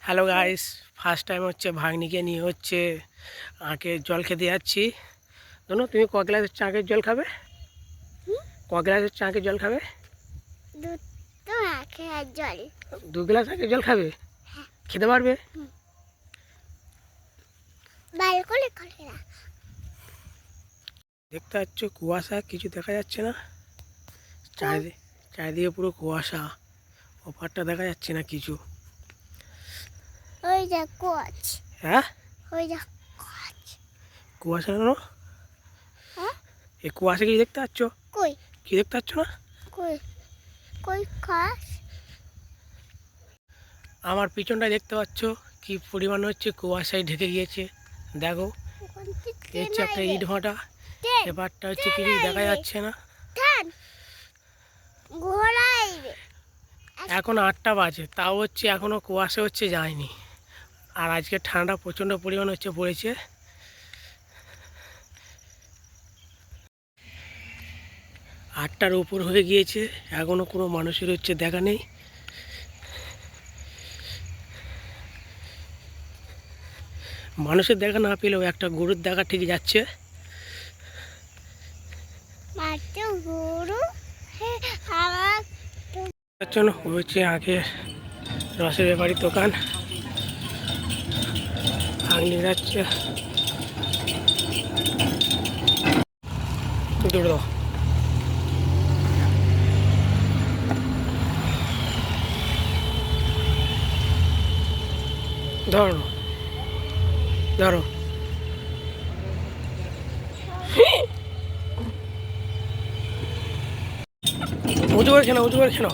Hello guys, first time হচ্ছে ভাগ্নিকে নিয়ে হচ্ছে আঁকে জল খেতে যাচ্ছি। জানো তুমি ক গ্লাস হচ্ছে আঁকের জল খাবে? ক গ্লাস হচ্ছে আঁকের জল খাবে? দু গ্লাস আঁকের জল খাবে? খেতে পারবে? দেখতে পাচ্ছ কুয়াশা, কিছু দেখা যাচ্ছে না। চারিদিকে পুরো কুয়াশা, ওপারটা দেখা যাচ্ছে না কিছু। হ্যাঁ, কুয়াশা জানো, এই কুয়াশা কিছু দেখতে পাচ্ছ? কি দেখতে পাচ্ছ না? আমার পিছনটায় দেখতে পাচ্ছ কি পরিমাণ হচ্ছে কুয়াশায় ঢেকে গিয়েছে। দেখো হচ্ছে একটা ইট ভাঁটা, এবারটা হচ্ছে কিছু দেখা যাচ্ছে না। এখন 8টা বাজে, তাও হচ্ছে এখনো কুয়াশা হচ্ছে যায়নি। আর আজকে ঠান্ডা প্রচণ্ড পরিমাণ হচ্ছে পড়েছে। আটটার উপর হয়ে গিয়েছে, এখনো কোনো মানুষের হচ্ছে দেখা নেই। মানুষের দেখা না পেলেও একটা গরুর দেখা ঠিক যাচ্ছে। হচ্ছে আগে রসের ব্যাপারীর দোকান, ভাগ্নি যাচ্ছে। দৌড় দাও, ধরো ধরো। উঁচু করে খেলো, উঁচু করে খেলো।